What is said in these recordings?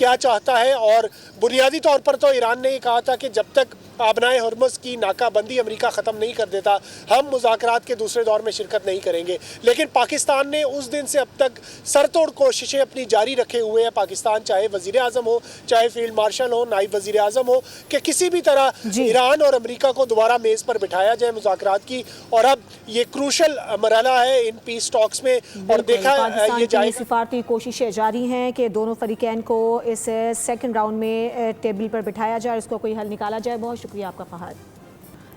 کیا چاہتا ہے. اور بنیادی طور پر تو ایران نے یہ کہا تھا کہ جب تک آبنائے ہرمز کی ناکہ بندی امریکہ ختم نہیں کر دیتا ہم مذاکرات کے دوسرے دور میں شرکت نہیں کریں گے. لیکن پاکستان نے اس دن سے اب تک سر توڑ کوششیں اپنی جاری رکھے ہوئے ہیں. پاکستان چاہے وزیر اعظم ہو, چاہے فیلڈ مارشل ہو, نائب وزیر اعظم ہو, کہ کسی بھی طرح ایران اور امریکہ کو دوبارہ میز پر بٹھایا جائے مذاکرات کی. اور اب یہ کروشل مرحلہ ہے ان پیس ٹاکس میں, اور دیکھا یہ جائے سفارتی کوششیں جاری ہیں کہ دونوں فریقین کو اس سیکنڈ راؤنڈ میں ٹیبل پر بٹھایا جائے, اس کو کوئی حل نکالا جائے. بہت شکریہ آپ کا فہد.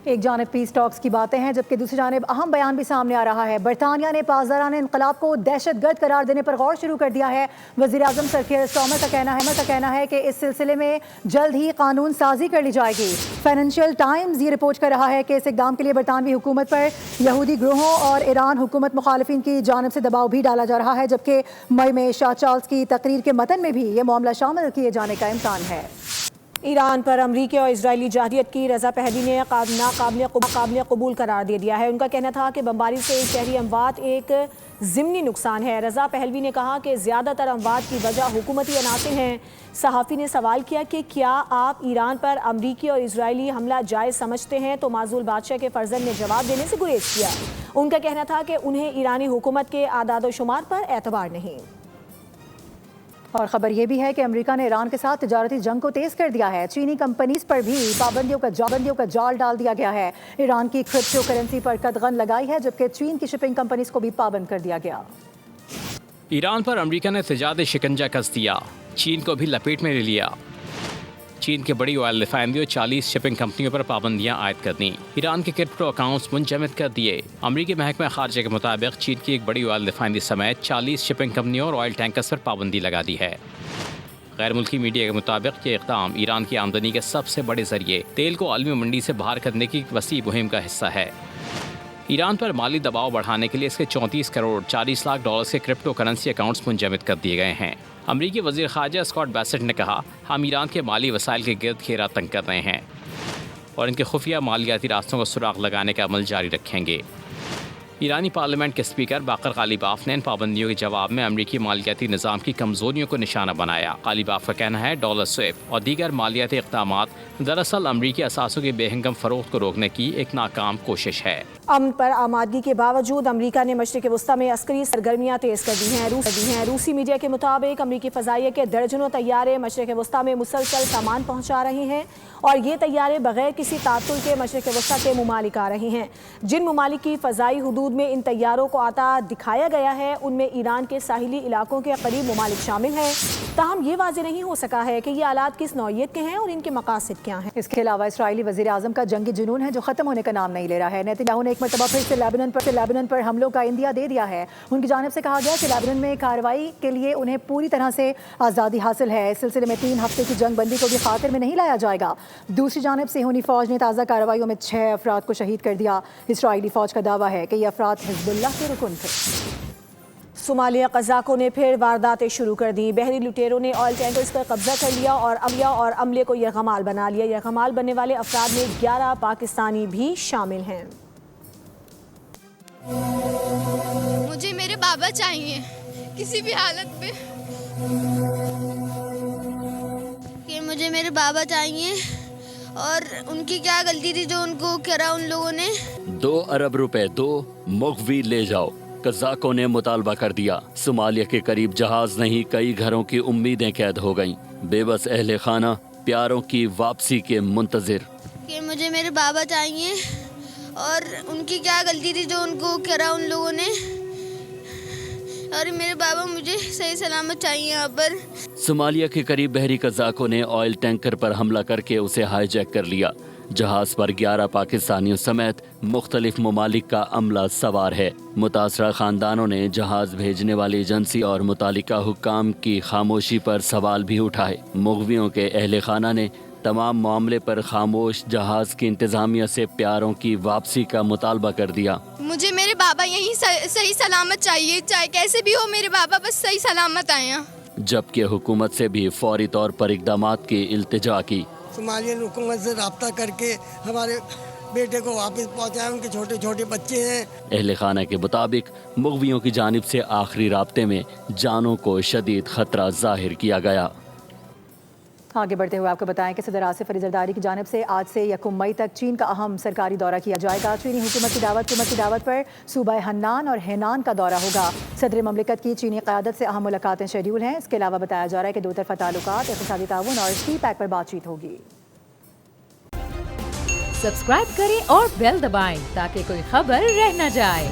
ایک جانب پیس ٹاکس کی باتیں ہیں جبکہ دوسری جانب اہم بیان بھی سامنے آ رہا ہے. برطانیہ نے پاسداران انقلاب کو دہشت گرد قرار دینے پر غور شروع کر دیا ہے. وزیر اعظم سر کیئر اسٹارمر کا کہنا ہے کہ اس سلسلے میں جلد ہی قانون سازی کر لی جائے گی. فائنینشیل ٹائمز یہ رپورٹ کر رہا ہے کہ اس اقدام کے لیے برطانوی حکومت پر یہودی گروہوں اور ایران حکومت مخالفین کی جانب سے دباؤ بھی ڈالا جا رہا ہے, جبکہ مئی میں شاہ چارلز کی تقریر کے متن میں بھی یہ معاملہ شامل کیے جانے کا امکان ہے. ایران پر امریکی اور اسرائیلی جارحیت کی رضا پہلوی نے ناقابل قبول قرار دے دیا ہے. ان کا کہنا تھا کہ بمباری سے شہری اموات ایک ضمنی نقصان ہے. رضا پہلوی نے کہا کہ زیادہ تر اموات کی وجہ حکومتی عناصر ہیں. صحافی نے سوال کیا کہ کیا آپ ایران پر امریکی اور اسرائیلی حملہ جائز سمجھتے ہیں, تو معزول بادشاہ کے فرزند نے جواب دینے سے گریز کیا. ان کا کہنا تھا کہ انہیں ایرانی حکومت کے اعداد و شمار پر اعتبار نہیں. اور خبر یہ بھی ہے کہ امریکہ نے ایران کے ساتھ تجارتی جنگ کو تیز کر دیا ہے. چینی کمپنیز پر بھی پابندیوں کا جال ڈال دیا گیا ہے. ایران کی کرپٹو کرنسی پر قدغن لگائی ہے, جبکہ چین کی شپنگ کمپنیز کو بھی پابند کر دیا گیا. ایران پر امریکہ نے تجارتی شکنجہ کس دیا, چین کو بھی لپیٹ میں لے لیا. چین کے بڑی آئل ریفائنری اور 40 شپنگ کمپنیوں پر پابندیاں عائد کر دیں. ایران کے کرپٹو اکاؤنٹس منجمد کر دیے. امریکی محکمہ خارجہ کے مطابق چین کی ایک بڑی آئل ریفائنری سمیت 40 شپنگ کمپنیوں اور آئل ٹینکرز پر پابندی لگا دی ہے. غیر ملکی میڈیا کے مطابق یہ اقدام ایران کی آمدنی کے سب سے بڑے ذریعے تیل کو عالمی منڈی سے باہر کرنے کی وسیع مہم کا حصہ ہے. ایران پر مالی دباؤ بڑھانے کے لیے اس کے 34 کروڑ 40 لاکھ ڈالرز کے کرپٹو کرنسی اکاؤنٹس منجمد کر دیے گئے ہیں. امریکی وزیر خارجہ اسکاٹ بیسٹ نے کہا, ہم ایران کے مالی وسائل کے گرد گھیرا تنگ کر رہے ہیں اور ان کے خفیہ مالیاتی راستوں کو سراغ لگانے کا عمل جاری رکھیں گے. ایرانی پارلیمنٹ کے اسپیکر باقر غالیباف نے ان پابندیوں کے جواب میں امریکی مالیاتی نظام کی کمزوریوں کو نشانہ بنایا. غالیباف کا کہنا ہے ڈالر سویپ اور دیگر مالیاتی اقدامات دراصل امریکی اثاثوں کے بے ہنگم فروخت کو روکنے کی ایک ناکام کوشش ہے. امن پر آمادگی کے باوجود امریکہ نے مشرق وسطی میں عسکری سرگرمیاں تیز کر دی ہیں. روسی میڈیا کے مطابق امریکی فضائیہ کے درجنوں طیارے مشرق وسطی میں مسلسل سامان پہنچا رہے ہیں, اور یہ طیارے بغیر کسی تعطل کے مشرق وسطی کے ممالک آ رہے ہیں. جن ممالک کی فضائی حدود میں ان طیاروں کو آتا دکھایا گیا ہے ان میں ایران کے ساحلی علاقوں کے قریب ممالک شامل ہیں. تاہم یہ واضح نہیں ہو سکا ہے کہ یہ آلات کس نوعیت کے ہیں اور ان کے مقاصد کیا ہیں. اس کے علاوہ اسرائیلی وزیر اعظم کا جنگی جنون ہے جو ختم ہونے کا نام نہیں لے رہا ہے. نیتنیاہو نے ایک مرتبہ پھر سے لیبنان پر حملوں کا عندیہ دے دیا ہے. ان کی جانب سے کہا گیا کہ لیبنان میں کارروائی کے لیے انہیں پوری طرح سے آزادی حاصل ہے. اس سلسلے میں 3 ہفتے کی جنگ بندی کو بھی خاطر میں نہیں لایا جائے گا. دوسری جانب صہیونی فوج نے تازہ کارروائیوں میں 6 افراد کو شہید کر دیا. اسرائیلی فوج کا دعویٰ ہے کہ یہ افراد حزب اللہ کے رکن تھے. صومالیہ قزاقوں نے پھر وارداتیں شروع کر دیں. بحری لٹیروں نے آئل ٹینکرز پر قبضہ کر لیا اور عملے کو یرغمال بنا لیا. یرغمال بننے والے افراد میں 11 پاکستانی بھی شامل ہیں. مجھے میرے بابا چاہیے کسی بھی حالت میں, کہ مجھے میرے بابا چاہیے. اور ان کی کیا غلطی تھی جو ان کو کرا ان لوگوں نے. 2 ارب روپے دو, مغوی لے جاؤ. قزاقوں نے مطالبہ کر دیا. صومالیہ کے قریب جہاز نہیں کئی گھروں کی امیدیں قید ہو گئیں. بے بس اہل خانہ پیاروں کی واپسی کے منتظر. کہ مجھے میرے بابا چاہیے اور ان کی کیا غلطی تھی جو ان کو کرا ان لوگوں نے, اور میرے بابا مجھے صحیح سلامت چاہیے یہاں پر. صومالیہ کے قریب بحری قزاقوں نے آئل ٹینکر پر حملہ کر کے اسے ہائی جیک کر لیا. جہاز پر 11 پاکستانیوں سمیت مختلف ممالک کا عملہ سوار ہے. متاثرہ خاندانوں نے جہاز بھیجنے والی ایجنسی اور متعلقہ حکام کی خاموشی پر سوال بھی اٹھائے. مغویوں کے اہل خانہ نے تمام معاملے پر خاموش جہاز کی انتظامیہ سے پیاروں کی واپسی کا مطالبہ کر دیا. مجھے میرے بابا یہیں صحیح سلامت چاہیے, چاہے کیسے بھی ہو میرے بابا بس صحیح سلامت آئے ہیں. جبکہ حکومت سے بھی فوری طور پر اقدامات کی التجا کی. صومالیہ حکومت سے رابطہ کر کے ہمارے بیٹے کو واپس پہنچائے. ان کے چھوٹے چھوٹے بچے ہیں. اہل خانہ کے مطابق مغویوں کی جانب سے آخری رابطے میں جانوں کو شدید خطرہ ظاہر کیا گیا. آگے بڑھتے ہوئے آپ کو بتائیں کہ صدر آصف علی زرداری کی جانب سے آج سے 1 مئی تک چین کا اہم سرکاری دورہ کیا جائے گا۔ چینی حکومت کی دعوت پر صوبہ ہنان اور ہینان کا دورہ ہوگا۔ صدر مملکت کی چینی قیادت سے اہم ملاقاتیں شیڈول ہیں۔ اس کے علاوہ بتایا جا رہا ہے کہ 2 طرفہ تعلقات، اقتصادی تعاون اور سی پیک پر بات چیت ہوگی۔ سبسکرائب کریں اور بیل دبائیں تاکہ کوئی خبر رہ نہ جائے۔